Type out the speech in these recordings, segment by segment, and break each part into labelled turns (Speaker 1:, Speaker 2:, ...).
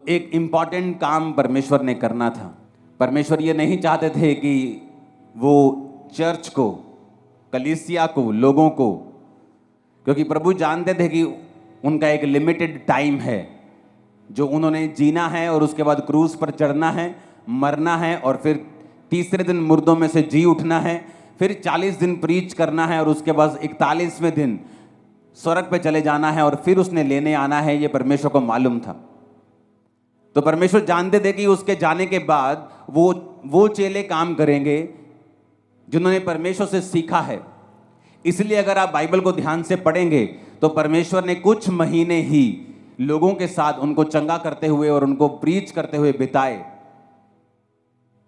Speaker 1: एक इम्पॉर्टेंट काम परमेश्वर ने करना था। परमेश्वर ये नहीं चाहते थे कि वो चर्च को, कलीसिया को, लोगों को, क्योंकि प्रभु जानते थे कि उनका एक लिमिटेड टाइम है जो उन्होंने जीना है और उसके बाद क्रूस पर चढ़ना है, मरना है और फिर तीसरे दिन मुर्दों में से जी उठना है, फिर 40 दिन प्रीच करना है और उसके बाद 41वें दिन स्वर्ग पे चले जाना है और फिर उसने लेने आना है। ये परमेश्वर को मालूम था। तो परमेश्वर जानते थे कि उसके जाने के बाद वो चेले काम करेंगे जिन्होंने परमेश्वर से सीखा है। इसलिए अगर आप बाइबल को ध्यान से पढ़ेंगे तो परमेश्वर ने कुछ महीने ही लोगों के साथ उनको चंगा करते हुए और उनको प्रीच करते हुए बिताए।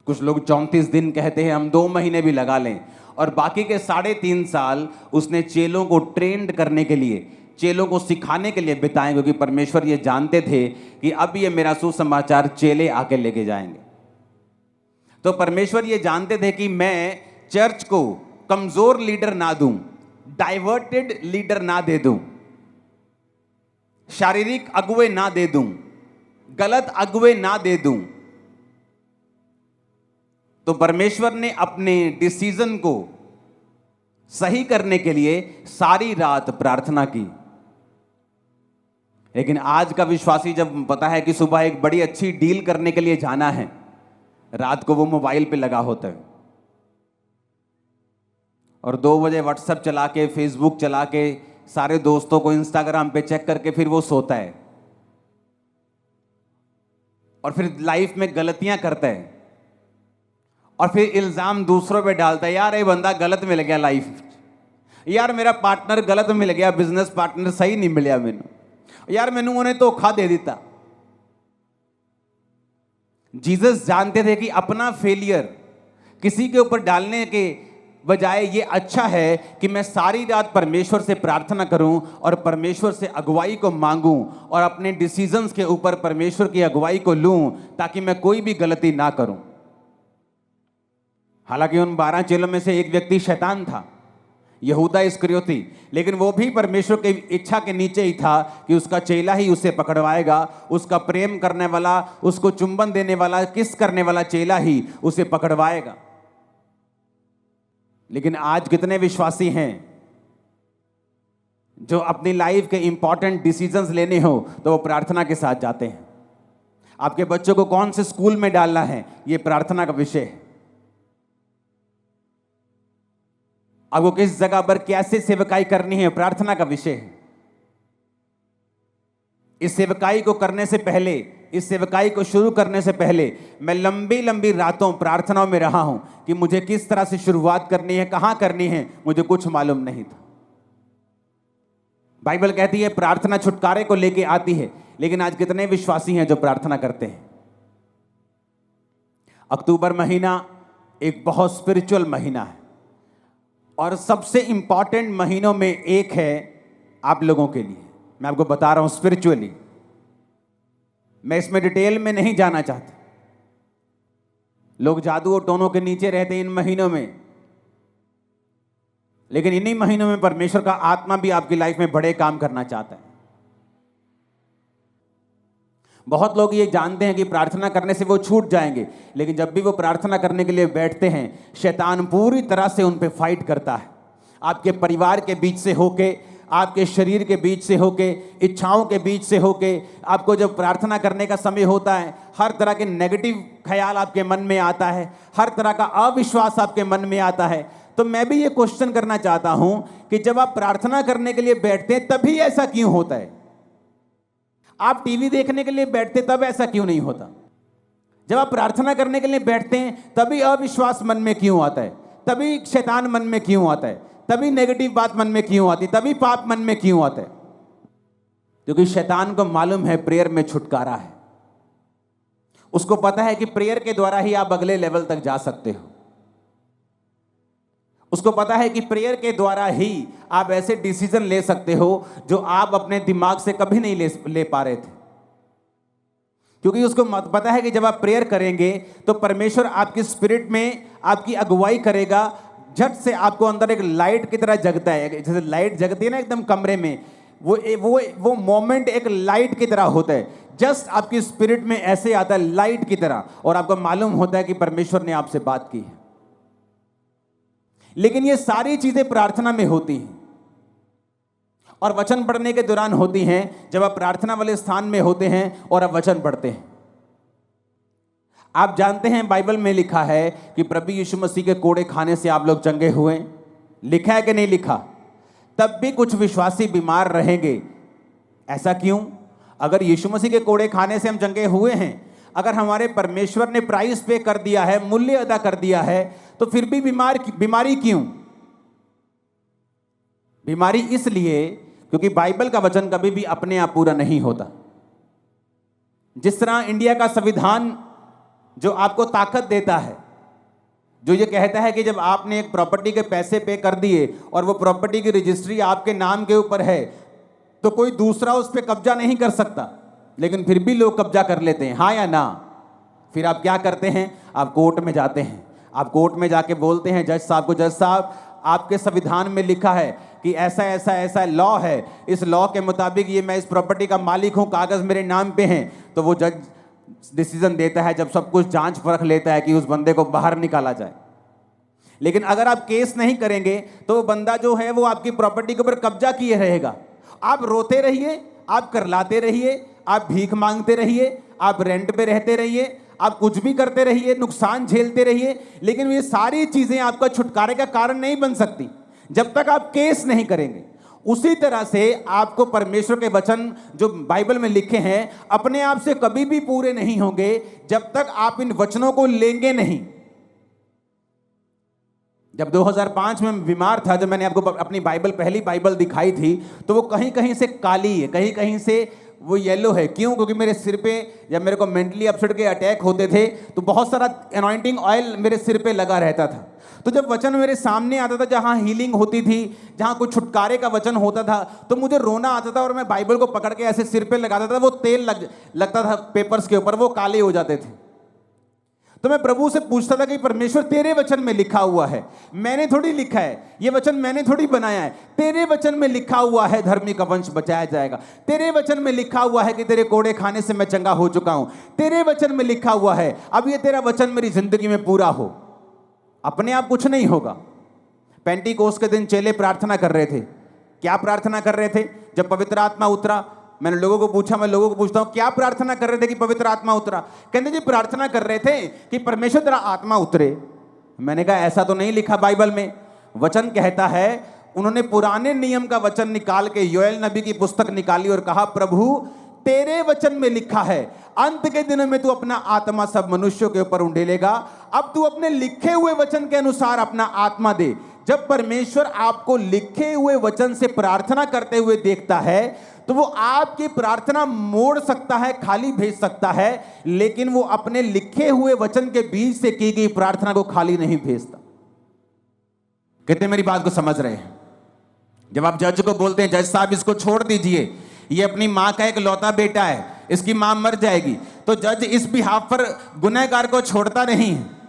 Speaker 1: कुछ लोग 34 दिन कहते हैं, हम 2 महीने भी लगा लें। और बाकी के 3.5 साल उसने चेलों को ट्रेंड करने के लिए, चेलों को सिखाने के लिए बिताए, क्योंकि परमेश्वर ये जानते थे कि अब ये मेरा सुसमाचार चेले आके लेके जाएंगे। तो परमेश्वर ये जानते थे कि मैं चर्च को कमजोर लीडर ना दूं, डाइवर्टेड लीडर ना दे दूं, शारीरिक अगुवे ना दे दूं, गलत अगुवे ना दे दूं। तो परमेश्वर ने अपने डिसीजन को सही करने के लिए सारी रात प्रार्थना की। लेकिन आज का विश्वासी जब पता है कि सुबह एक बड़ी अच्छी डील करने के लिए जाना है, रात को वो मोबाइल पे लगा होता है और 2 बजे व्हाट्सएप चला के, फेसबुक चला के, सारे दोस्तों को इंस्टाग्राम पे चेक करके फिर वो सोता है और फिर लाइफ में गलतियां करता है और फिर इल्जाम दूसरों पे डालता है, यार ये बंदा गलत मिल गया लाइफ, यार मेरा पार्टनर गलत मिल गया, बिजनेस पार्टनर सही नहीं मिलिया मैनू, यार मैनू उन्हें धोखा दे दिता। जीसस जानते थे कि अपना फेलियर किसी के ऊपर डालने के बजाय ये अच्छा है कि मैं सारी रात परमेश्वर से प्रार्थना करूं और परमेश्वर से अगुवाई को मांगूं और अपने डिसीजंस के ऊपर परमेश्वर की अगुवाई को लूं ताकि मैं कोई भी गलती ना करूं। हालांकि उन 12 चेलों में से एक व्यक्ति शैतान था, यहूदा इस्करियोती, लेकिन वो भी परमेश्वर की इच्छा के नीचे ही था कि उसका चेला ही उसे पकड़वाएगा, उसका प्रेम करने वाला, उसको चुंबन देने वाला, किस करने वाला चेला ही उसे पकड़वाएगा। लेकिन आज कितने विश्वासी हैं जो अपनी लाइफ के इंपॉर्टेंट डिसीजंस लेने हो तो वो प्रार्थना के साथ जाते हैं। आपके बच्चों को कौन से स्कूल में डालना है, ये प्रार्थना का विषय है। आपको किस जगह पर कैसे सेवकाई करनी है, प्रार्थना का विषय है। इस सेवकाई को करने से पहले, इस सेवकाई को शुरू करने से पहले मैं लंबी लंबी रातों प्रार्थनाओं में रहा हूं कि मुझे किस तरह से शुरुआत करनी है, कहां करनी है, मुझे कुछ मालूम नहीं था। बाइबल कहती है प्रार्थना छुटकारे को लेके आती है, लेकिन आज कितने विश्वासी हैं जो प्रार्थना करते हैं। अक्टूबर महीना एक बहुत स्पिरिचुअल महीना है और सबसे इंपॉर्टेंट महीनों में एक है आप लोगों के लिए। मैं आपको बता रहा हूं स्पिरिचुअली, मैं इसमें डिटेल में नहीं जाना चाहता। लोग जादू और टोनों के नीचे रहते हैं इन महीनों में, लेकिन इन्हीं महीनों में परमेश्वर का आत्मा भी आपकी लाइफ में बड़े काम करना चाहता है। बहुत लोग ये जानते हैं कि प्रार्थना करने से वो छूट जाएंगे, लेकिन जब भी वो प्रार्थना करने के लिए बैठते हैं शैतान पूरी तरह से उन पे फाइट करता है। आपके परिवार के बीच से होके, आपके शरीर के बीच से होके, इच्छाओं के बीच से होके, आपको जब प्रार्थना करने का समय होता है हर तरह के नेगेटिव ख्याल आपके मन में आता है, हर तरह का अविश्वास आपके मन में आता है। तो मैं भी ये क्वेश्चन करना चाहता हूं कि जब आप प्रार्थना करने के लिए बैठते हैं तभी ऐसा क्यों होता है? आप टीवी देखने के लिए बैठते तब ऐसा क्यों नहीं होता? जब आप प्रार्थना करने के लिए बैठते हैं तभी अविश्वास मन में क्यों आता है? तभी शैतान मन में क्यों आता है? तभी नेगेटिव बात मन में क्यों आती है? तभी पाप मन में क्यों आता है? क्योंकि शैतान को मालूम है प्रेयर में छुटकारा है। उसको पता है कि प्रेयर के द्वारा ही आप अगले लेवल तक जा सकते हो। उसको पता है कि प्रेयर के द्वारा ही आप ऐसे डिसीजन ले सकते हो जो आप अपने दिमाग से कभी नहीं ले पा रहे थे। क्योंकि उसको पता है कि जब आप प्रेयर करेंगे तो परमेश्वर आपकी स्पिरिट में आपकी अगुवाई करेगा। झट से आपको अंदर एक लाइट की तरह जगता है, जैसे लाइट जगती है ना एकदम कमरे में, वो मोमेंट एक लाइट की तरह होता है जस्ट आपकी स्पिरिट में ऐसे आता है लाइट की तरह, और आपको मालूम होता है कि परमेश्वर ने आपसे बात की है। लेकिन ये सारी चीजें प्रार्थना में होती हैं और वचन पढ़ने के दौरान होती हैं, जब आप प्रार्थना वाले स्थान में होते हैं और आप वचन पढ़ते हैं। आप जानते हैं बाइबल में लिखा है कि प्रभु यीशु मसीह के कोड़े खाने से आप लोग चंगे हुए। लिखा है कि नहीं लिखा? तब भी कुछ विश्वासी बीमार रहेंगे। ऐसा क्यों? अगर यीशु मसीह के कोड़े खाने से हम चंगे हुए हैं, अगर हमारे परमेश्वर ने प्राइस पे कर दिया है, मूल्य अदा कर दिया है, तो फिर भी बीमारी क्यों? बीमारी इसलिए क्योंकि बाइबल का वचन कभी भी अपने आप पूरा नहीं होता। जिस तरह इंडिया का संविधान जो आपको ताकत देता है, जो ये कहता है कि जब आपने एक प्रॉपर्टी के पैसे पे कर दिए और वो प्रॉपर्टी की रजिस्ट्री आपके नाम के ऊपर है, तो कोई दूसरा उस पर कब्जा नहीं कर सकता, लेकिन फिर भी लोग कब्जा कर लेते हैं, हाँ या ना? फिर आप क्या करते हैं? आप कोर्ट में जाते हैं। आप कोर्ट में जाके बोलते हैं जज साहब को, जज साहब आपके संविधान में लिखा है कि ऐसा ऐसा ऐसा लॉ है, इस लॉ के मुताबिक ये मैं इस प्रॉपर्टी का मालिक हूं, कागज मेरे नाम पे हैं। तो वो जज डिसीजन देता है, जब सब कुछ जांच परख लेता है कि उस बंदे को बाहर निकाला जाए। लेकिन अगर आप केस नहीं करेंगे तो वो बंदा जो है वो आपकी प्रॉपर्टी के ऊपर कब्जा किए रहेगा। आप रोते रहिए, आप करलाते रहिए, आप भीख मांगते रहिए, आप रेंट पे रहते रहिए, आप कुछ भी करते रहिए, नुकसान झेलते रहिए, लेकिन ये सारी चीजें आपका छुटकारे का कारण नहीं बन सकती जब तक आप केस नहीं करेंगे। उसी तरह से आपको परमेश्वर के वचन जो बाइबल में लिखे हैं अपने आप से कभी भी पूरे नहीं होंगे जब तक आप इन वचनों को लेंगे नहीं। जब 2005 में बीमार था, जब मैंने आपको अपनी पहली बाइबल दिखाई थी, तो वो कहीं कहीं से काली है, कहीं कहीं से वो येलो है। क्यों? क्योंकि मेरे सिर पे जब मेरे को मेंटली अपसेट के अटैक होते थे तो बहुत सारा एनॉइंटिंग ऑयल मेरे सिर पे लगा रहता था। तो जब वचन मेरे सामने आता था, जहां हीलिंग होती थी, जहां कुछ छुटकारे का वचन होता था, तो मुझे रोना आता था और मैं बाइबल को पकड़ के ऐसे सिर पे लगाता था, वो तेल लगता था पेपर्स के ऊपर, वो काले हो जाते थे। तो मैं प्रभु से पूछता था कि परमेश्वर तेरे वचन में लिखा हुआ है, मैंने थोड़ी लिखा है, ये वचन मैंने थोड़ी बनाया है, तेरे वचन में लिखा हुआ है धर्मी का वंश बचाया जाएगा, तेरे वचन में लिखा हुआ है कि तेरे कोड़े खाने से मैं चंगा हो चुका हूं, तेरे वचन में लिखा हुआ है, अब ये तेरा वचन मेरी जिंदगी में पूरा हो। अपने आप कुछ नहीं होगा। पेंटिकोस के दिन चेले प्रार्थना कर रहे थे। क्या प्रार्थना कर रहे थे? जब पवित्र आत्मा उतरा, मैंने लोगों को पूछा, मैं लोगों को पूछता हूं क्या प्रार्थना कर रहे थे कि पवित्र आत्मा उतरा? कहते जी प्रार्थना कर रहे थे कि परमेश्वर तेरा आत्मा उतरे। मैंने कहा ऐसा तो नहीं लिखा बाइबल में। वचन कहता है, उन्होंने पुराने नियम का वचन निकाल के योएल नबी की पुस्तक निकाली और कहा प्रभु तेरे वचन में लिखा है अंत के दिनों में तू अपना आत्मा सब मनुष्यों के ऊपर उंडेलेगा। अब तू अपने लिखे हुए वचन के अनुसार अपना आत्मा दे। जब परमेश्वर आपको लिखे हुए वचन से प्रार्थना करते हुए देखता है तो वो आपकी प्रार्थना मोड़ सकता है, खाली भेज सकता है, लेकिन वो अपने लिखे हुए वचन के बीच से की गई प्रार्थना को खाली नहीं भेजता। कितने मेरी बात को समझ रहे हैं? जब आप जज को बोलते हैं जज साहब इसको छोड़ दीजिए, ये अपनी मां का एक लौता बेटा है, इसकी मां मर जाएगी, तो जज इस बिहाफ पर गुनहगार को छोड़ता नहीं है।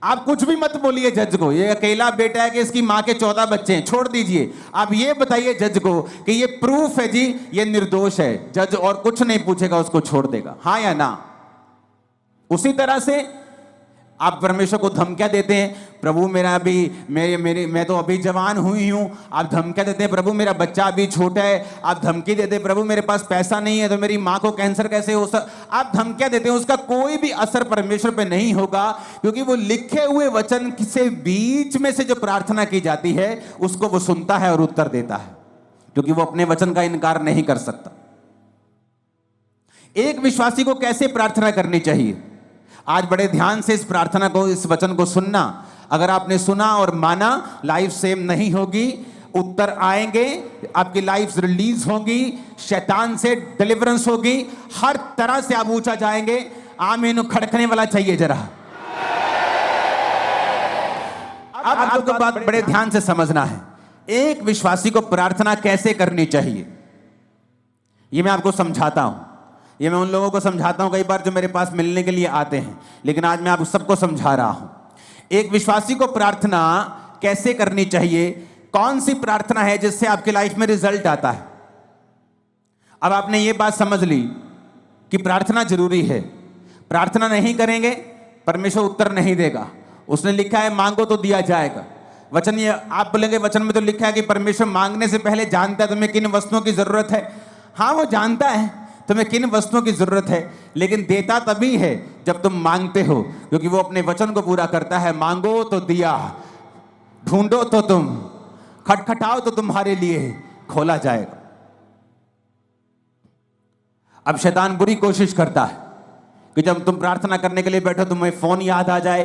Speaker 1: आप कुछ भी मत बोलिए जज को, ये अकेला बेटा है कि इसकी मां के 14 बच्चे हैं, छोड़ दीजिए। आप ये बताइए जज को कि ये प्रूफ है जी, ये निर्दोष है। जज और कुछ नहीं पूछेगा, उसको छोड़ देगा, हाँ या ना? उसी तरह से आप परमेश्वर को धमकियां देते हैं, प्रभु मेरा अभी मैं तो अभी जवान हुई हूं, आप धमकियां देते हैं प्रभु मेरा बच्चा अभी छोटा है, आप धमकी देते हैं प्रभु मेरे पास पैसा नहीं है तो मेरी मां को कैंसर कैसे हो आप धमकियां देते हैं। उसका कोई भी असर परमेश्वर पे नहीं होगा, क्योंकि वो लिखे हुए वचन से बीच में से जो प्रार्थना की जाती है उसको वो सुनता है और उत्तर देता है, क्योंकि वो अपने वचन का इनकार नहीं कर सकता। एक विश्वासी को कैसे प्रार्थना करनी चाहिए? आज बड़े ध्यान से इस प्रार्थना को, इस वचन को सुनना। अगर आपने सुना और माना, लाइफ सेम नहीं होगी, उत्तर आएंगे, आपकी लाइफ रिलीज होगी, शैतान से डिलीवरेंस होगी, हर तरह से आप ऊंचा जाएंगे। आमीन खड़कने वाला चाहिए जरा। अब आपको बात बड़े ध्यान से समझना है, एक विश्वासी को प्रार्थना कैसे करनी चाहिए ये मैं आपको समझाता हूं। ये मैं उन लोगों को समझाता हूं कई बार जो मेरे पास मिलने के लिए आते हैं, लेकिन आज मैं आप सबको समझा रहा हूं एक विश्वासी को प्रार्थना कैसे करनी चाहिए, कौन सी प्रार्थना है जिससे आपकी लाइफ में रिजल्ट आता है। अब आपने ये बात समझ ली कि प्रार्थना जरूरी है। प्रार्थना नहीं करेंगे परमेश्वर उत्तर नहीं देगा। उसने लिखा है मांगो तो दिया जाएगा। वचन ये आप बोलेंगे वचन में तो लिखा है कि परमेश्वर मांगने से पहले जानता है तुम्हें किन वस्तुओं की जरूरत है। हाँ, वो जानता है तुम्हें किन वस्तुओं की जरूरत है, लेकिन देता तभी है जब तुम मांगते हो, क्योंकि वो अपने वचन को पूरा करता है। मांगो तो दिया, ढूंढो तो तुम, खटखटाओ तो तुम्हारे लिए खोला जाएगा। अब शैतान बुरी कोशिश करता है कि जब तुम प्रार्थना करने के लिए बैठो तुम्हें फोन याद आ जाए,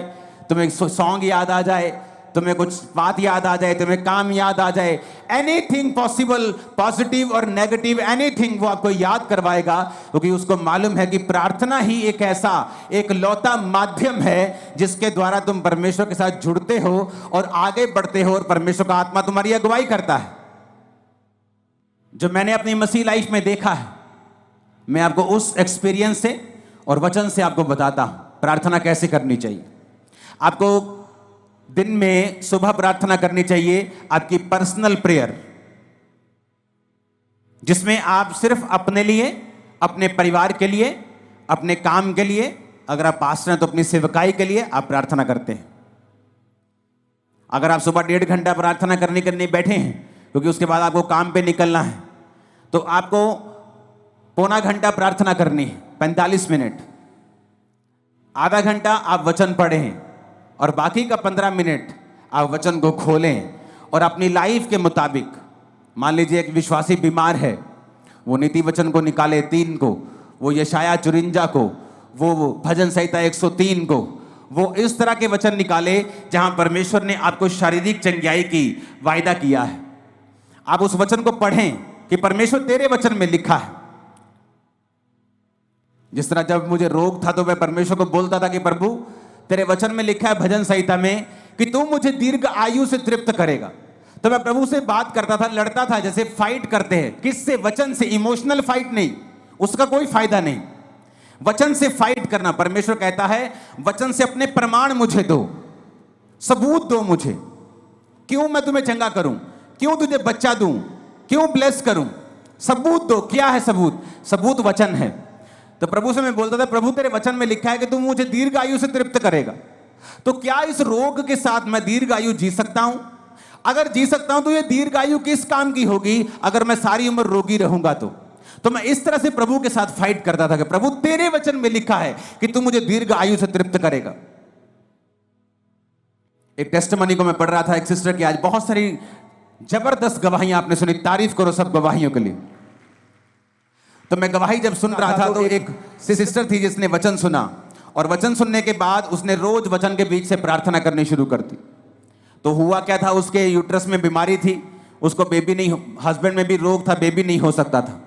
Speaker 1: तुम्हें सॉन्ग याद आ जाए, तुम्हें कुछ बात याद आ जाए, तुम्हें काम याद आ जाए, एनीथिंग पॉसिबल, पॉजिटिव और नेगेटिव एनीथिंग वो आपको याद करवाएगा, क्योंकि उसको मालूम है कि प्रार्थना ही एक ऐसा एक लौता माध्यम है जिसके द्वारा तुम परमेश्वर के साथ जुड़ते हो और आगे बढ़ते हो और परमेश्वर का आत्मा तुम्हारी अगुवाई करता है। जो मैंने अपनी मसीह लाइफ में देखा है, मैं आपको उस एक्सपीरियंस से और वचन से आपको बताता हूं प्रार्थना कैसे करनी चाहिए। आपको दिन में सुबह प्रार्थना करनी चाहिए, आपकी पर्सनल प्रेयर, जिसमें आप सिर्फ अपने लिए, अपने परिवार के लिए, अपने काम के लिए, अगर आप पास्टर हैं तो अपनी सेवकाई के लिए आप प्रार्थना करते हैं। अगर आप सुबह 1.5 घंटा प्रार्थना करने के लिए बैठे हैं क्योंकि उसके बाद आपको काम पे निकलना है, तो आपको पौना घंटा प्रार्थना करनी है, 45 मिनट। आधा घंटा आप वचन पढ़ें और बाकी का 15 मिनट आप वचन को खोलें और अपनी लाइफ के मुताबिक, मान लीजिए एक विश्वासी बीमार है, वो नीति वचन को निकाले 3 को, वो यशाया 54 को, वो भजन संहिता 103 को, वो इस तरह के वचन निकाले जहां परमेश्वर ने आपको शारीरिक चंगाई की वायदा किया है। आप उस वचन को पढ़ें कि परमेश्वर तेरे वचन में लिखा है। जिस तरह जब मुझे रोग था तो मैं परमेश्वर को बोलता था कि प्रभु तेरे वचन में लिखा है भजन संहिता में कि तू मुझे दीर्घ आयु से तृप्त करेगा, तो मैं प्रभु से बात करता था, लड़ता था, जैसे फाइट करते हैं। किससे? वचन से। इमोशनल फाइट नहीं, उसका कोई फायदा नहीं। वचन से फाइट करना। परमेश्वर कहता है वचन से अपने प्रमाण मुझे दो, सबूत दो मुझे। क्यों मैं तुम्हें चंगा करूं, क्यों तुझे बच्चा दूं, क्यों ब्लेस करूं, सबूत दो। क्या है सबूत? सबूत वचन है। तो प्रभु से मैं बोलता था प्रभु तेरे वचन में लिखा है कि तू मुझे दीर्घ आयु से तृप्त करेगा, तो क्या इस रोग के साथ मैं दीर्घ आयु जी सकता हूं? अगर जी सकता हूं तो ये दीर्घ आयु किस काम की होगी अगर मैं सारी उम्र रोगी रहूंगा? तो मैं इस तरह से प्रभु के साथ फाइट करता था कि प्रभु तेरे वचन में लिखा है कि तू मुझे दीर्घ आयु से तृप्त करेगा। एक टेस्टिमनी को मैं पढ़ रहा था एक सिस्टर की, आज बहुत सारी जबरदस्त गवाहियां आपने सुनी, तारीफ करो सब गवाहियों के लिए। तो मैं गवाही जब सुन रहा था तो एक सिस्टर थी जिसने वचन सुना, और वचन सुनने के बाद उसने रोज वचन के बीच से प्रार्थना करनी शुरू कर दी। तो हुआ क्या था, उसके यूट्रस में बीमारी थी, उसको बेबी नहीं, हस्बैंड में भी रोग था, बेबी नहीं हो सकता था।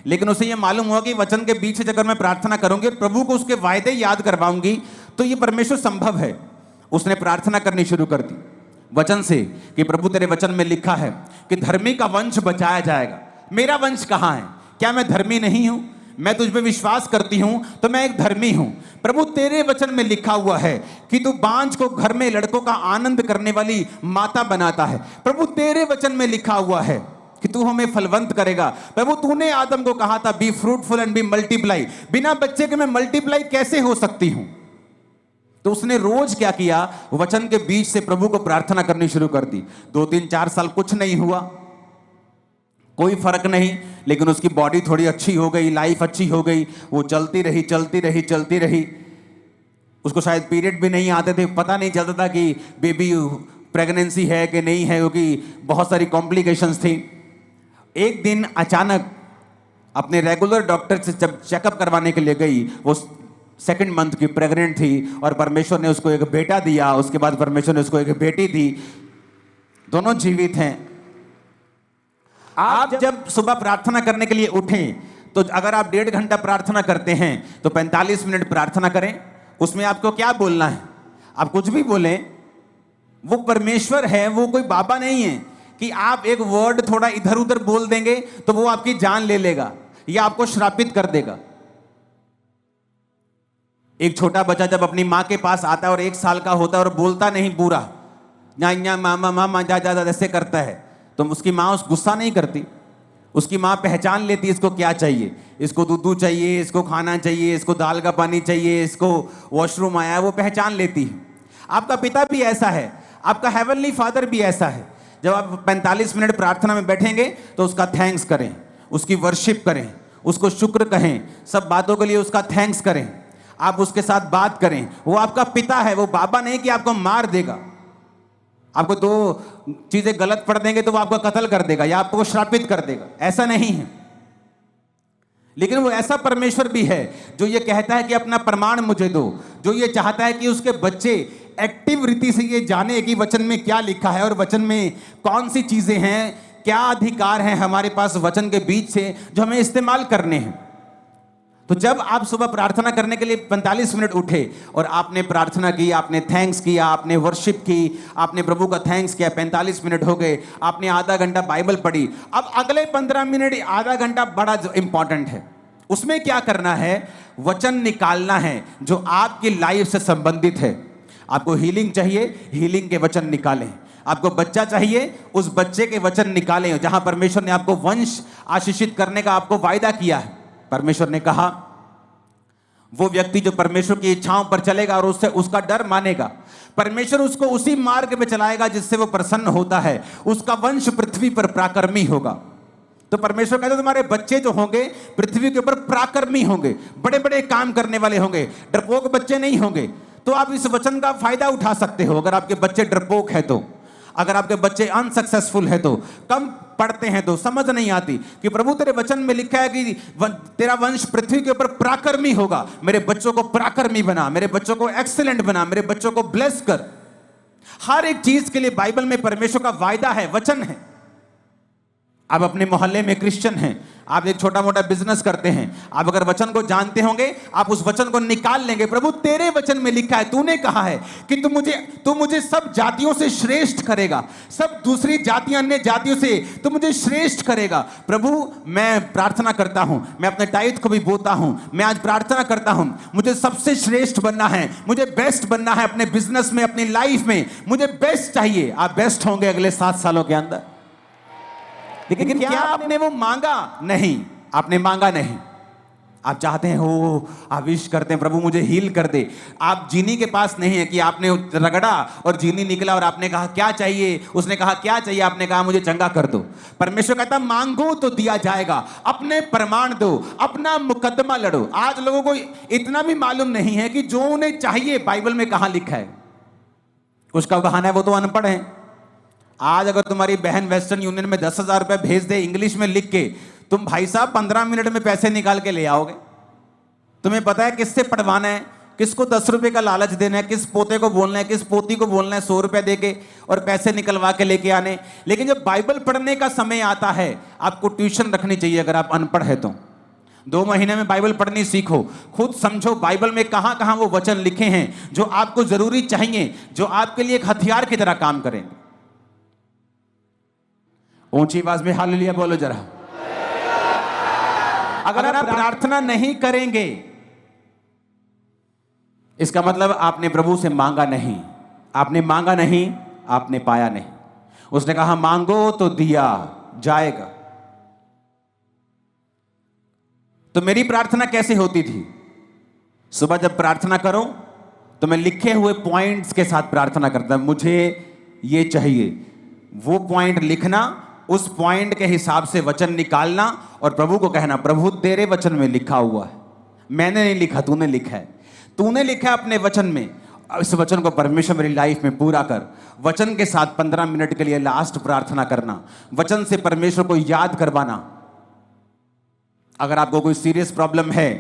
Speaker 1: लेकिन उसे ये मालूम हुआ कि वचन के बीच से अगर मैं प्रार्थना करूंगी और प्रभु को उसके वायदे याद करवाऊंगी तो ये परमेश्वर संभव है। उसने प्रार्थना करनी शुरू कर दी वचन से कि प्रभु तेरे वचन में लिखा है कि धर्मी का वंश बचाया जाएगा। मेरा वंश कहां है? क्या मैं धर्मी नहीं हूं? मैं तुझ पे विश्वास करती हूं तो मैं एक धर्मी हूं। प्रभु तेरे वचन में लिखा हुआ है कि तू बांझ को घर में लड़कों का आनंद करने वाली माता बनाता है। प्रभु तेरे वचन में लिखा हुआ है कि तू हमें फलवंत करेगा। प्रभु तूने आदम को कहा था be fruitful and be multiply. बिना बच्चे के मैं मल्टीप्लाई कैसे हो सकती हूं? तो उसने रोज क्या किया, वचन के बीच से प्रभु को प्रार्थना करनी शुरू कर दी। 2, 3, 4 साल कुछ नहीं हुआ, कोई फर्क नहीं, लेकिन उसकी बॉडी थोड़ी अच्छी हो गई, लाइफ अच्छी हो गई, वो चलती रही चलती रही चलती रही। उसको शायद पीरियड भी नहीं आते थे, पता नहीं चलता था कि बेबी प्रेगनेंसी है कि नहीं है, क्योंकि बहुत सारी कॉम्प्लिकेशंस थी। एक दिन अचानक अपने रेगुलर डॉक्टर से जब चेकअप करवाने के लिए गई, वो 2nd मंथ की प्रेग्नेंट थी और परमेश्वर ने उसको एक बेटा दिया। उसके बाद परमेश्वर ने उसको एक बेटी दी, दोनों जीवित हैं। आप जब सुबह प्रार्थना करने के लिए उठें तो अगर आप 1.5 घंटा प्रार्थना करते हैं तो 45 मिनट प्रार्थना करें। उसमें आपको क्या बोलना है? आप कुछ भी बोलें, वो परमेश्वर है, वो कोई बाबा नहीं है कि आप एक वर्ड थोड़ा इधर उधर बोल देंगे तो वो आपकी जान ले लेगा या आपको श्रापित कर देगा। एक छोटा बच्चा जब अपनी माँ के पास आता है और 1 साल का होता है और बोलता नहीं पूरा, न्या न्या मामा मामा जा जा ऐसे करता है, तो उसकी माँ उस गुस्सा नहीं करती, उसकी माँ पहचान लेती है इसको क्या चाहिए, इसको दूध चाहिए, इसको खाना चाहिए, इसको दाल का पानी चाहिए, इसको वॉशरूम आया है, वो पहचान लेती है। आपका पिता भी ऐसा है, आपका हेवनली फादर भी ऐसा है। जब आप 45 मिनट प्रार्थना में बैठेंगे तो उसका थैंक्स करें, उसकी वर्शिप करें, उसको शुक्र कहें, सब बातों के लिए उसका थैंक्स करें, आप उसके साथ बात करें। वो आपका पिता है, वो बाबा नहीं कि आपको मार देगा। आपको दो चीजें गलत पढ़ देंगे तो वो आपका कत्ल कर देगा या आपको श्रापित कर देगा, ऐसा नहीं है। लेकिन वो ऐसा परमेश्वर भी है जो ये कहता है कि अपना प्रमाण मुझे दो, जो ये चाहता है कि उसके बच्चे एक्टिव रीति से ये जाने कि वचन में क्या लिखा है और वचन में कौन सी चीजें हैं, क्या अधिकार हैं हमारे पास वचन के बीच से जो हमें इस्तेमाल करने हैं। तो जब आप सुबह प्रार्थना करने के लिए 45 मिनट उठे और आपने प्रार्थना की, आपने थैंक्स किया, आपने वर्शिप की, आपने प्रभु का थैंक्स किया, 45 मिनट हो गए, आपने आधा घंटा बाइबल पढ़ी। अब अगले 15 मिनट, आधा घंटा बड़ा इंपॉर्टेंट है। उसमें क्या करना है? वचन निकालना है जो आपकी लाइफ से संबंधित है। आपको हीलिंग चाहिए, हीलिंग के वचन निकालें। आपको बच्चा चाहिए, उस बच्चे के वचन निकालें। जहां परमेश्वर ने आपको वंश आशीषित करने का आपको वायदा किया है, परमेश्वर ने कहा वो व्यक्ति जो परमेश्वर की इच्छाओं पर चलेगा और उससे उसका डर मानेगा, परमेश्वर उसको उसी मार्ग पे चलाएगा जिससे वो प्रसन्न होता है, उसका वंश पृथ्वी पर पराक्रमी होगा। तो परमेश्वर कहते तुम्हारे बच्चे जो होंगे पृथ्वी के ऊपर पराक्रमी होंगे, बड़े बड़े काम करने वाले होंगे, डरपोक बच्चे नहीं होंगे। तो आप इस वचन का फायदा उठा सकते हो। अगर आपके बच्चे डरपोक है तो, अगर आपके बच्चे अनसक्सेसफुल है तो, कम पढ़ते हैं तो, समझ नहीं आती कि प्रभु तेरे वचन में लिखा है कि तेरा वंश पृथ्वी के ऊपर पराक्रमी होगा, मेरे बच्चों को पराक्रमी बना, मेरे बच्चों को एक्सीलेंट बना, मेरे बच्चों को ब्लेस कर। हर एक चीज के लिए बाइबल में परमेश्वर का वायदा है, वचन है। आप अपने मोहल्ले में क्रिश्चियन हैं, आप एक छोटा मोटा बिजनेस करते हैं, आप अगर वचन को जानते होंगे आप उस वचन को निकाल लेंगे। प्रभु तेरे वचन में लिखा है, तूने कहा है कि तू मुझे सब जातियों से श्रेष्ठ करेगा, सब दूसरी जातियां अन्य जातियों से तू मुझे श्रेष्ठ करेगा। प्रभु मैं प्रार्थना करता हूं, मैं अपने टाइट को भी बोता हूं, मैं आज प्रार्थना करता हूं, मुझे सबसे श्रेष्ठ बनना है, मुझे बेस्ट बनना है अपने बिजनेस में, अपनी लाइफ में मुझे बेस्ट चाहिए। आप बेस्ट होंगे अगले 7 सालों के अंदर। लेकिन क्या आपने वो मांगा? नहीं, आपने मांगा नहीं। आप चाहते हैं हो, आप विश करते हैं प्रभु मुझे हील कर दे। आप जीनी के पास नहीं है कि आपने रगड़ा और जीनी निकला और आपने कहा क्या चाहिए, उसने कहा क्या चाहिए, आपने कहा मुझे चंगा कर दो। परमेश्वर कहता मांगो तो दिया जाएगा, अपने प्रमाण दो, अपना मुकदमा लड़ो। आज लोगों को इतना भी मालूम नहीं है कि जो उन्हें चाहिए बाइबल में कहां लिखा है। कुछ का बहाना है वो तो अनपढ़ है। आज अगर तुम्हारी बहन वेस्टर्न यूनियन में 10,000 रुपए भेज दे इंग्लिश में लिख के, तुम भाई साहब 15 मिनट में पैसे निकाल के ले आओगे। तुम्हें पता है किससे पढ़वाना है, किसको 10 रुपए का लालच देना है, किस पोते को बोलना है, किस पोती को बोलना है 100 रुपए देके और पैसे निकलवा के लेके आने। लेकिन जब बाइबल पढ़ने का समय आता है, आपको ट्यूशन रखनी चाहिए। अगर आप अनपढ़ है तो 2 महीने में बाइबल पढ़नी सीखो, खुद समझो बाइबल में कहां कहां वो वचन लिखे हैं जो आपको जरूरी चाहिए, जो आपके लिए एक हथियार की तरह काम करेंगे। ऊंची आवाज में हालेलुया बोलो जरा। अगर आप प्रार्थना नहीं करेंगे इसका मतलब आपने प्रभु से मांगा नहीं, आपने मांगा नहीं, आपने पाया नहीं। उसने कहा मांगो तो दिया जाएगा। तो मेरी प्रार्थना कैसे होती थी? सुबह जब प्रार्थना करो तो मैं लिखे हुए पॉइंट्स के साथ प्रार्थना करता, मुझे ये चाहिए, वो पॉइंट लिखना, उस पॉइंट के हिसाब से वचन निकालना और प्रभु को कहना प्रभु तेरे वचन में लिखा हुआ है, मैंने नहीं लिखा, तूने लिखा है, तूने लिखा है अपने वचन में। इस वचन को परमेश्वर मेरी लाइफ में पूरा कर। वचन के साथ 15 मिनट के लिए लास्ट प्रार्थना करना, वचन से परमेश्वर को याद करवाना। अगर आपको कोई सीरियस प्रॉब्लम है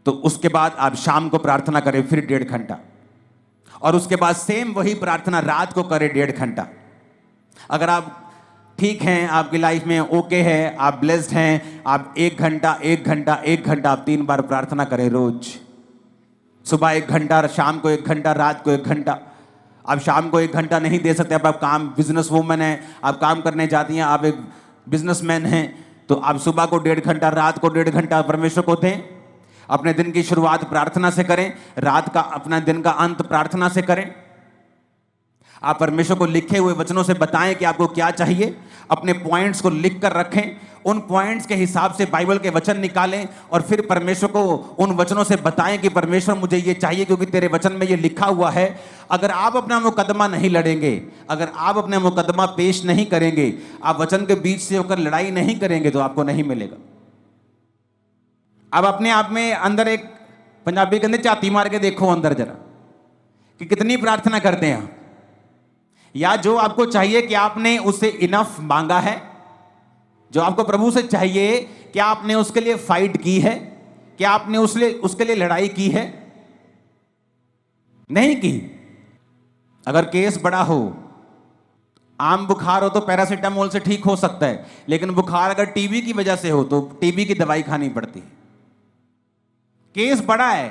Speaker 1: तो उसके बाद आप शाम को प्रार्थना करें फिर 1.5 घंटा, और उसके बाद सेम वही प्रार्थना रात को करें 1.5 घंटा। अगर आप ठीक हैं, आपकी लाइफ में ओके है, आप ब्लेस्ड हैं, आप 1 घंटा 1 घंटा 1 घंटा आप 3 बार प्रार्थना करें रोज। सुबह 1 घंटा, शाम को 1 घंटा, रात को 1 घंटा। आप शाम को 1 घंटा नहीं दे सकते, आप काम बिजनेस वूमन है, आप काम करने जाती हैं, आप एक बिजनेसमैन हैं, तो आप सुबह को 1.5 घंटा, रात को 1.5 घंटा परमेश्वर को दें। अपने दिन की शुरुआत प्रार्थना से करें, रात का अपना दिन का अंत प्रार्थना से करें। आप परमेश्वर को लिखे हुए वचनों से बताएं कि आपको क्या चाहिए, अपने पॉइंट्स को लिख कर रखें, उन पॉइंट्स के हिसाब से बाइबल के वचन निकालें और फिर परमेश्वर को उन वचनों से बताएं कि परमेश्वर मुझे ये चाहिए क्योंकि तेरे वचन में ये लिखा हुआ है। अगर आप अपना मुकदमा नहीं लड़ेंगे, अगर आप अपना मुकदमा पेश नहीं करेंगे, आप वचन के बीच से होकर लड़ाई नहीं करेंगे तो आपको नहीं मिलेगा। अब अपने आप में अंदर एक पंजाबी के अंदर चाती मार के देखो अंदर जरा कि कितनी प्रार्थना करते हैं आप, या जो आपको चाहिए कि आपने उससे इनफ मांगा है, जो आपको प्रभु से चाहिए क्या आपने उसके लिए फाइट की है, क्या आपने उसके लिए लड़ाई की है? नहीं की। अगर केस बड़ा हो, आम बुखार हो तो पैरासीटामोल से ठीक हो सकता है, लेकिन बुखार अगर टीबी की वजह से हो तो टीबी की दवाई खानी पड़ती है। केस बड़ा है,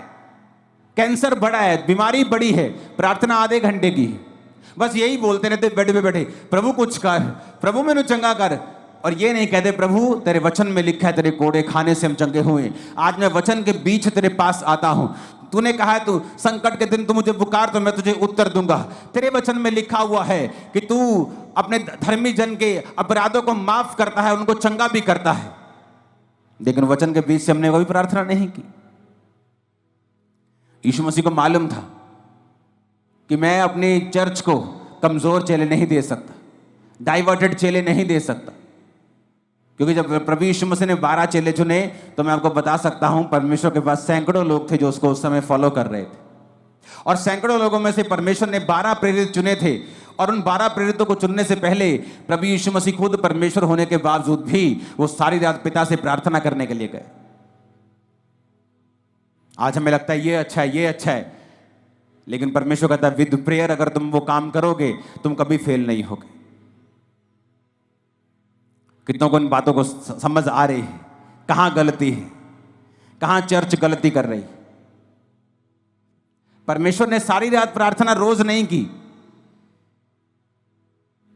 Speaker 1: कैंसर बड़ा है, बीमारी बड़ी है, प्रार्थना आधे घंटे की है। बस यही बोलते रहते बेड पे बैठे, प्रभु कुछ कर, प्रभु मैंने चंगा कर, और ये नहीं कहते प्रभु तेरे वचन में लिखा है तेरे कोड़े खाने से हम चंगे हुए। आज मैं वचन के बीच तेरे पास आता हूं, तूने कहा है तू संकट के दिन तू मुझे पुकार तो मैं तुझे उत्तर दूंगा। तेरे वचन में लिखा हुआ है कि तू अपने धर्मी जन के अपराधों को माफ करता है, उनको चंगा भी करता है, लेकिन वचन के बीच से हमने कोई प्रार्थना नहीं की। यीशु मसीह को मालूम था कि मैं अपनी चर्च को कमजोर चेले नहीं दे सकता, डाइवर्टेड चेले नहीं दे सकता, क्योंकि जब प्रभु यीशु मसीह ने 12 चेले चुने तो मैं आपको बता सकता हूं परमेश्वर के पास सैकड़ों लोग थे जो उसको उस समय फॉलो कर रहे थे, और सैकड़ों लोगों में से परमेश्वर ने 12 प्रेरित चुने थे, और उन 12 प्रेरितों को चुनने से पहले प्रभु यीशु मसीह खुद परमेश्वर होने के बावजूद भी वो सारी रात पिता से प्रार्थना करने के लिए गए। आज हमें लगता है ये अच्छा है, ये अच्छा है, लेकिन परमेश्वर कहता है विद प्रेयर अगर तुम वो काम करोगे तुम कभी फेल नहीं होगे। कितनों को इन बातों को समझ आ रही है, कहां गलती है, कहां चर्च गलती कर रही। परमेश्वर ने सारी रात प्रार्थना रोज नहीं की,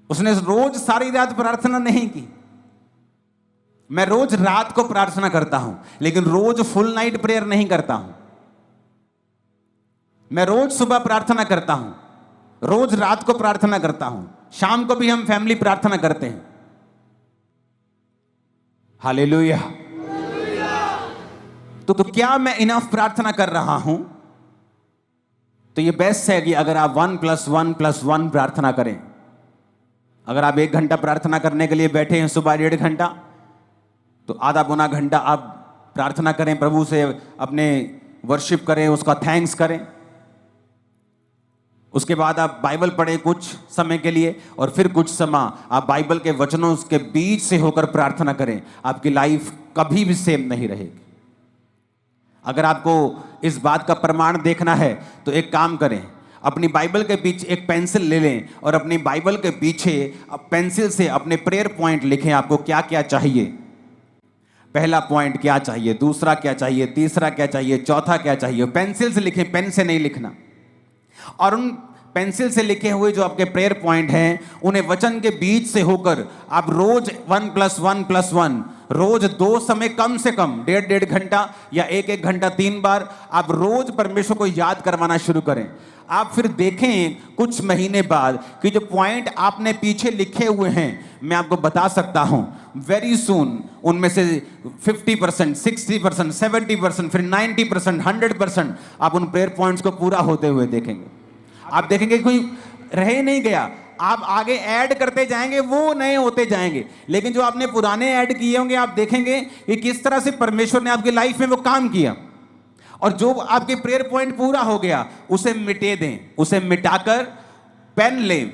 Speaker 1: उसने रोज सारी रात प्रार्थना नहीं की। मैं रोज रात को प्रार्थना करता हूं, लेकिन रोज फुल नाइट प्रेयर नहीं करता हूं। मैं रोज सुबह प्रार्थना करता हूं, रोज रात को प्रार्थना करता हूं, शाम को भी हम फैमिली प्रार्थना करते हैं। हालेलुया। तो क्या मैं इनफ प्रार्थना कर रहा हूं? तो ये बेस्ट है कि अगर आप 1+1+1 प्रार्थना करें। अगर आप 1 घंटा प्रार्थना करने के लिए बैठे हैं सुबह 1.5 घंटा, तो आधा पौना घंटा आप प्रार्थना करें, प्रभु से अपने वर्शिप करें, उसका थैंक्स करें। उसके बाद आप बाइबल पढ़ें कुछ समय के लिए, और फिर कुछ समय आप बाइबल के वचनों के बीच से होकर प्रार्थना करें। आपकी लाइफ कभी भी सेम नहीं रहेगी। अगर आपको इस बात का प्रमाण देखना है तो एक काम करें, अपनी बाइबल के पीछे एक पेंसिल ले लें और अपनी बाइबल के पीछे पेंसिल से अपने प्रेयर पॉइंट लिखें, आपको क्या क्या चाहिए। पहला पॉइंट क्या चाहिए, दूसरा क्या चाहिए, तीसरा क्या चाहिए, चौथा क्या चाहिए। पेंसिल से लिखें, पेन से नहीं लिखना। और उन पेंसिल से लिखे हुए जो आपके प्रेयर पॉइंट हैं उन्हें वचन के बीच से होकर आप रोज 1+1+1 रोज 2 समय कम से कम 1.5 घंटा या 1 घंटा 3 बार आप रोज परमेश्वर को याद करवाना शुरू करें। आप फिर देखें कुछ महीने बाद कि जो पॉइंट आपने पीछे लिखे हुए हैं, मैं आपको बता सकता हूं वेरी सून उनमें से 50%, 60%, 70%, फिर 90%, 100% आप उन प्रेयर पॉइंट्स को पूरा होते हुए देखेंगे। आप देखेंगे कोई रह नहीं गया, आप आगे ऐड करते जाएंगे, वो नए होते जाएंगे, लेकिन जो आपने पुराने ऐड किए होंगे आप देखेंगे कि किस तरह से परमेश्वर ने आपकी लाइफ में वो काम किया। और जो आपके प्रेयर पॉइंट पूरा हो गया उसे मिटे दें, उसे मिटाकर पेन लें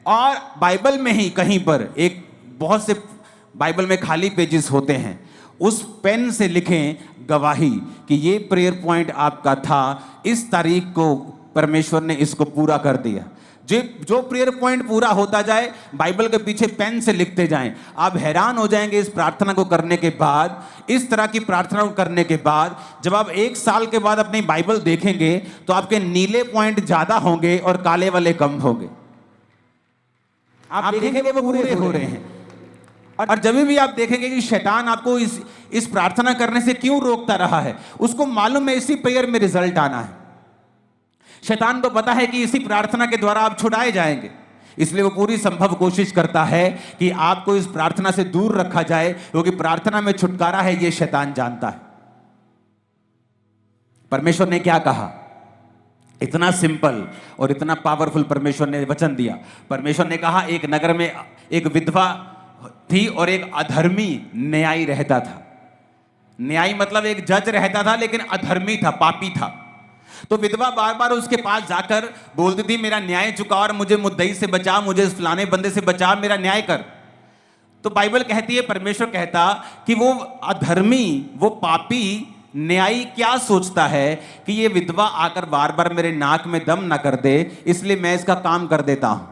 Speaker 1: और बाइबल में ही कहीं पर एक बहुत से बाइबल में खाली पेजेस होते हैं, उस पेन से लिखें गवाही कि ये प्रेयर पॉइंट आपका था, इस तारीख को परमेश्वर ने इसको पूरा कर दिया। जो प्रेयर पॉइंट पूरा होता जाए बाइबल के पीछे पेन से लिखते जाएं। आप हैरान हो जाएंगे इस प्रार्थना को करने के बाद, इस तरह की प्रार्थना को करने के बाद जब आप 1 साल के बाद अपनी बाइबल देखेंगे तो आपके नीले पॉइंट ज्यादा होंगे और काले वाले कम होंगे। आप देखेंगे वो पूरे हो रहे हैं। और जब भी आप देखेंगे कि शैतान आपको इस प्रार्थना करने से क्यों रोकता रहा है, उसको मालूम है इसी प्रेयर में रिजल्ट आना है। शैतान को पता है कि इसी प्रार्थना के द्वारा आप छुड़ाए जाएंगे। इसलिए वो पूरी संभव कोशिश करता है कि आपको इस प्रार्थना से दूर रखा जाए, क्योंकि प्रार्थना में छुटकारा है ये शैतान जानता है। परमेश्वर ने क्या कहा? इतना सिंपल और इतना पावरफुल परमेश्वर ने वचन दिया। परमेश्वर ने कहा एक नगर में एक विधवा थी और एक अधर्मी न्यायी रहता था। न्यायी मतलब एक जज रहता था, लेकिन अधर्मी था, पापी था। तो विधवा बार बार उसके पास जाकर बोलती थी मेरा न्याय चुका और मुझे मुद्दई से बचा, मुझे इस फलाने बंदे से बचा, मेरा न्याय कर। तो बाइबल कहती है, परमेश्वर कहता कि वो अधर्मी, वो पापी न्यायी क्या सोचता है कि ये विधवा आकर बार बार मेरे नाक में दम ना कर दे, इसलिए मैं इसका काम कर देता हूं।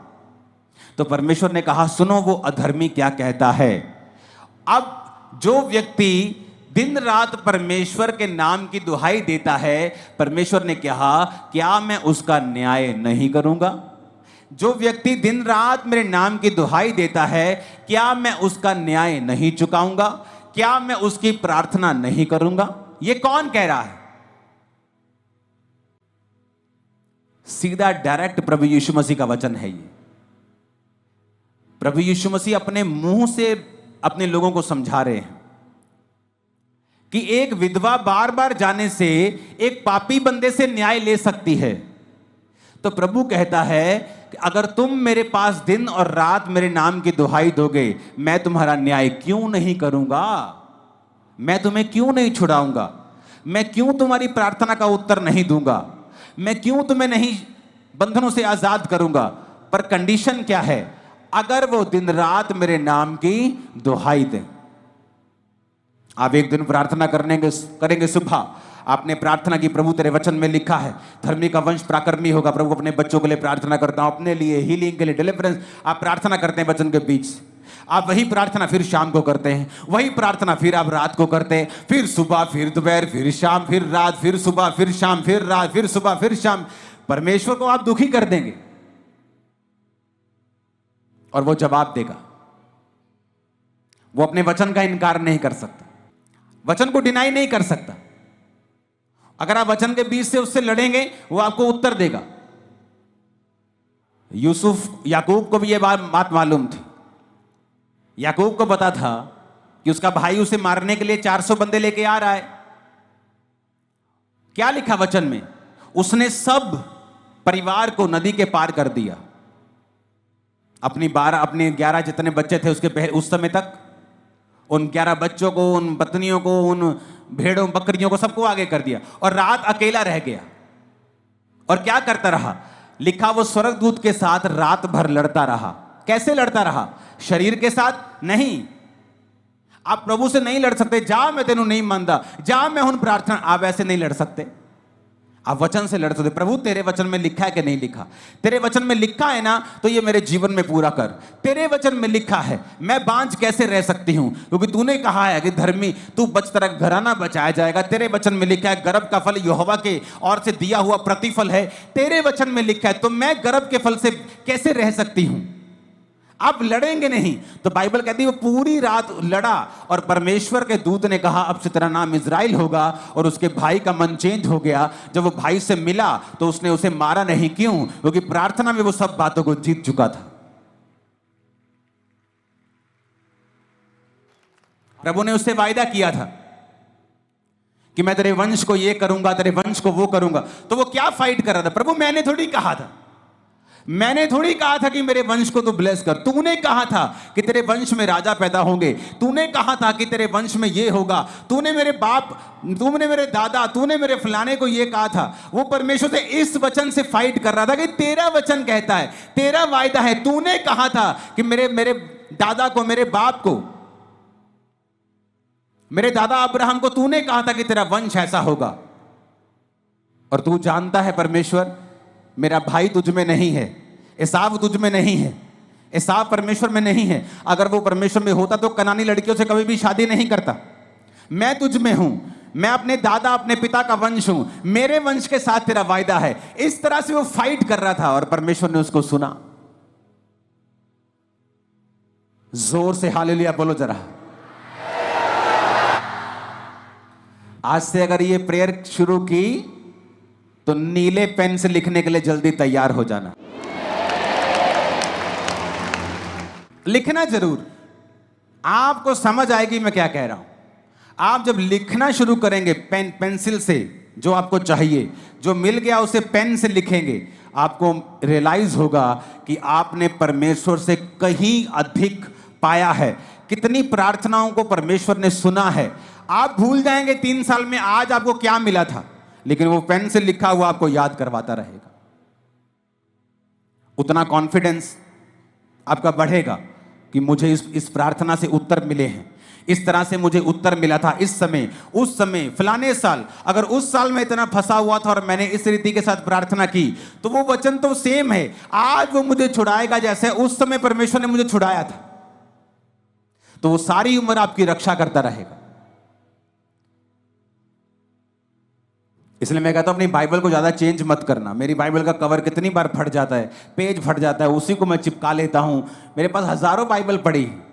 Speaker 1: तो परमेश्वर ने कहा सुनो वो अधर्मी क्या कहता है। अब जो व्यक्ति दिन रात परमेश्वर के नाम की दुहाई देता है, परमेश्वर ने कहा क्या मैं उसका न्याय नहीं करूंगा? जो व्यक्ति दिन रात मेरे नाम की दुहाई देता है, क्या मैं उसका न्याय नहीं चुकाऊंगा? क्या मैं उसकी प्रार्थना नहीं करूंगा? ये कौन कह रहा है? सीधा डायरेक्ट प्रभु यीशु मसीह का वचन है ये। प्रभु यीशु मसीह अपने मुंह से अपने लोगों को समझा रहे हैं कि एक विधवा बार बार जाने से एक पापी बंदे से न्याय ले सकती है। तो प्रभु कहता है कि अगर तुम मेरे पास दिन और रात मेरे नाम की दुहाई दोगे, मैं तुम्हारा न्याय क्यों नहीं करूंगा? मैं तुम्हें क्यों नहीं छुड़ाऊंगा? मैं क्यों तुम्हारी प्रार्थना का उत्तर नहीं दूंगा? मैं क्यों तुम्हें नहीं बंधनों से आजाद करूंगा? पर कंडीशन क्या है? अगर वो दिन रात मेरे नाम की दुहाई दे। आप एक दिन प्रार्थना करेंगे सुबह, आपने प्रार्थना की प्रभु तेरे वचन में लिखा है धर्मी का वंश पराक्रमी होगा। प्रभु अपने बच्चों के लिए प्रार्थना करता हूं, अपने लिए हीलिंग के लिए, डिलीवरेंस। आप प्रार्थना करते हैं वचन के बीच, आप वही प्रार्थना फिर शाम को करते हैं, वही प्रार्थना फिर आप रात को करते हैं, फिर सुबह, फिर दोपहर, फिर शाम, फिर रात, फिर सुबह, फिर शाम, फिर रात, फिर सुबह, फिर शाम। परमेश्वर को आप दुखी कर देंगे और वो जवाब देगा। वो अपने वचन का इनकार नहीं कर सकता, वचन को डिनाई नहीं कर सकता। अगर आप वचन के बीच से उससे लड़ेंगे, वो आपको उत्तर देगा। याकूब को भी ये बात मालूम थी। याकूब को पता था कि उसका भाई उसे मारने के लिए 400 बंदे लेके आ रहा है। क्या लिखा वचन में? उसने सब परिवार को नदी के पार कर दिया। अपने 11 जितने बच्चे थे उसके उस समय तक, उन 11 बच्चों को, उन पत्नियों को, उन भेड़ों बकरियों को, सबको आगे कर दिया और रात अकेला रह गया। और क्या करता रहा? लिखा वो स्वर्गदूत के साथ रात भर लड़ता रहा। कैसे लड़ता रहा? शरीर के साथ नहीं। आप प्रभु से नहीं लड़ सकते, जा मैं तेनू नहीं मानता, जा मैं हूं प्रार्थना, आप ऐसे नहीं लड़ सकते। आप वचन से लड़ सकते। प्रभु तेरे वचन में लिखा है कि नहीं लिखा? तेरे वचन में लिखा है ना, तो ये मेरे जीवन में पूरा कर। तेरे वचन में लिखा है, मैं बांझ कैसे रह सकती हूं? क्योंकि तूने कहा है कि धर्मी तू बच, तेरा घराना बचाया जाएगा। तेरे वचन में लिखा है गर्भ का फल यहोवा के और से दिया हुआ प्रतिफल है। तेरे वचन में लिखा है, तो मैं गर्भ के फल से कैसे रह सकती हूं? आप लड़ेंगे नहीं। तो बाइबल कहती है वो पूरी रात लड़ा और परमेश्वर के दूत ने कहा अब से तेरा नाम इज़राइल होगा। और उसके भाई का मन चेंज हो गया। जब वो भाई से मिला तो उसने उसे मारा नहीं। क्यों? क्योंकि प्रार्थना में वो सब बातों को जीत चुका था। प्रभु ने उससे वायदा किया था कि मैं तेरे वंश को ये करूंगा, तेरे वंश को वो करूंगा। तो वो क्या फाइट कर रहा था? प्रभु मैंने थोड़ी कहा था, मैंने थोड़ी कहा था कि मेरे वंश को तू ब्लेस कर। तूने कहा था कि तेरे वंश में राजा पैदा होंगे। तूने कहा था कि तेरे वंश में ये होगा। तूने मेरे बाप, तूने मेरे दादा, तूने मेरे फलाने को ये कहा था। वो परमेश्वर से इस वचन से फाइट कर रहा था कि तेरा वचन कहता है, तेरा वायदा है, तूने कहा था कि मेरे दादा को, मेरे बाप को, मेरे दादा अब्राहम को तूने कहा था कि तेरा वंश ऐसा होगा। और तू जानता है परमेश्वर, मेरा भाई तुझ में नहीं है, एसाव तुझ में नहीं है, एसाव परमेश्वर में नहीं है। अगर वो परमेश्वर में होता तो कनानी लड़कियों से कभी भी शादी नहीं करता। मैं तुझ में हूं, मैं अपने दादा, अपने पिता का वंश हूं, मेरे वंश के साथ तेरा वायदा है। इस तरह से वो फाइट कर रहा था और परमेश्वर ने उसको सुना। जोर से हालेलुया बोलो जरा। आज से अगर ये प्रेयर शुरू की तो नीले पेन से लिखने के लिए जल्दी तैयार हो जाना। लिखना जरूर, आपको समझ आएगी मैं क्या कह रहा हूं। आप जब लिखना शुरू करेंगे पेंसिल से, जो आपको चाहिए, जो मिल गया उसे पेन से लिखेंगे, आपको रियलाइज होगा कि आपने परमेश्वर से कहीं अधिक पाया है। कितनी प्रार्थनाओं को परमेश्वर ने सुना है। आप भूल जाएंगे 3 साल में आज आपको क्या मिला था, लेकिन वो पेन से लिखा हुआ आपको याद करवाता रहेगा। उतना कॉन्फिडेंस आपका बढ़ेगा कि मुझे इस प्रार्थना से उत्तर मिले हैं, इस तरह से मुझे उत्तर मिला था इस समय, उस समय, फलाने साल। अगर उस साल में इतना फंसा हुआ था और मैंने इस रीति के साथ प्रार्थना की, तो वो वचन तो सेम है, आज वो मुझे छुड़ाएगा जैसे उस समय परमेश्वर ने मुझे छुड़ाया था। तो वो सारी उम्र आपकी रक्षा करता रहेगा। इसलिए मैं कहता हूं अपनी बाइबल को ज्यादा चेंज मत करना। मेरी बाइबल का कवर कितनी बार फट जाता है, पेज फट जाता है, उसी को मैं चिपका लेता हूं। मेरे पास हजारों बाइबल पड़ी है,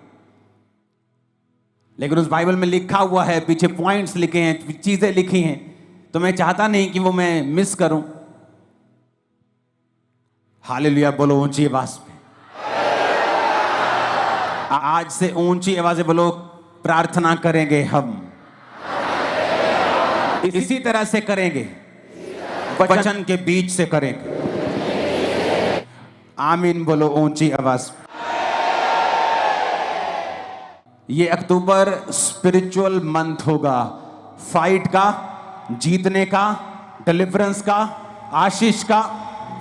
Speaker 1: लेकिन उस बाइबल में लिखा हुआ है, पीछे पॉइंट्स लिखे हैं, चीजें लिखी हैं, तो मैं चाहता नहीं कि वो मैं मिस करूं। हालेलुया बोलो ऊंची आवाज में। आज से ऊंची आवाज में बोलो, प्रार्थना करेंगे हम, इसी तरह से करेंगे, वचन के बीच से करेंगे। आमीन बोलो ऊंची आवाज। ये अक्टूबर स्पिरिचुअल मंथ होगा, फाइट का, जीतने का, डिलीवरेंस का, आशीष का,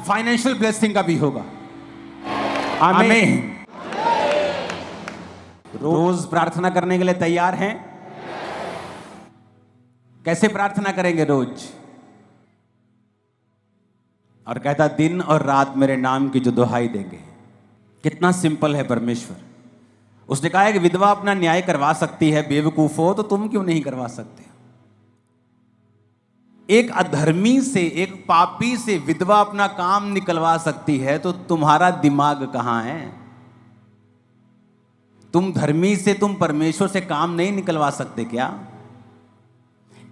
Speaker 1: फाइनेंशियल ब्लेसिंग का भी होगा। आमीन। रोज प्रार्थना करने के लिए तैयार हैं? कैसे प्रार्थना करेंगे रोज? और कहता दिन और रात मेरे नाम की जो दुहाई देंगे। कितना सिंपल है परमेश्वर। उसने कहा है कि विधवा अपना न्याय करवा सकती है, बेवकूफ हो तो तुम क्यों नहीं करवा सकते? एक अधर्मी से, एक पापी से विधवा अपना काम निकलवा सकती है, तो तुम्हारा दिमाग कहां है? तुम धर्मी से, तुम परमेश्वर से काम नहीं निकलवा सकते क्या?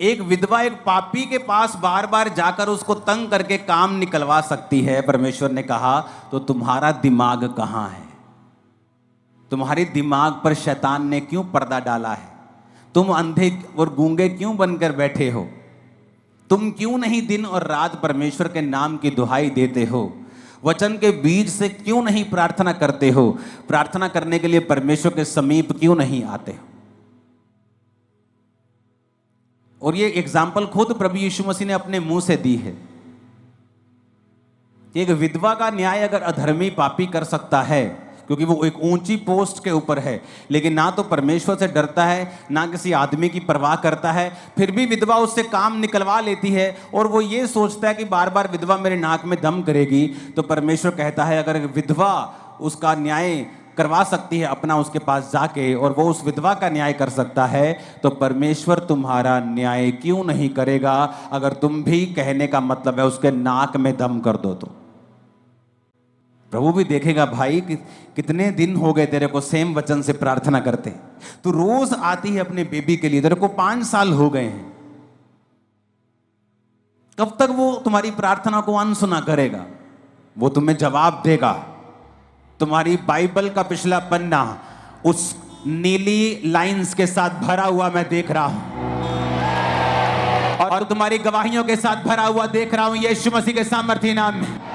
Speaker 1: एक विधवा एक पापी के पास बार बार जाकर उसको तंग करके काम निकलवा सकती है, परमेश्वर ने कहा, तो तुम्हारा दिमाग कहां है? तुम्हारे दिमाग पर शैतान ने क्यों पर्दा डाला है? तुम अंधे और गूंगे क्यों बनकर बैठे हो? तुम क्यों नहीं दिन और रात परमेश्वर के नाम की दुहाई देते हो? वचन के बीज से क्यों नहीं प्रार्थना करते हो? प्रार्थना करने के लिए परमेश्वर के समीप क्यों नहीं आते हो? और ये एग्जाम्पल खुद प्रभु यीशु मसीह ने अपने मुंह से दी है। एक विधवा का न्याय अगर अधर्मी पापी कर सकता है, क्योंकि वो एक ऊंची पोस्ट के ऊपर है, लेकिन ना तो परमेश्वर से डरता है, ना किसी आदमी की परवाह करता है, फिर भी विधवा उससे काम निकलवा लेती है, और वो ये सोचता है कि बार बार विधवा मेरे नाक में दम करेगी, तो परमेश्वर कहता है अगर विधवा उसका न्याय करवा सकती है अपना उसके पास जाके, और वो उस विधवा का न्याय कर सकता है, तो परमेश्वर तुम्हारा न्याय क्यों नहीं करेगा? अगर तुम भी कहने का मतलब है उसके नाक में दम कर दो, तो प्रभु भी देखेगा भाई कि कितने दिन हो गए तेरे को सेम वचन से प्रार्थना करते, तू रोज आती है अपने बेबी के लिए, तेरे को 5 साल हो गए हैं, कब तक वो तुम्हारी प्रार्थना को अनसुना करेगा? वो तुम्हें जवाब देगा। तुम्हारी बाइबल का पिछला पन्ना उस नीली लाइंस के साथ भरा हुआ मैं देख रहा हूं, और तुम्हारी गवाहियों के साथ भरा हुआ देख रहा हूं, यीशु मसीह के सामर्थी नाम में।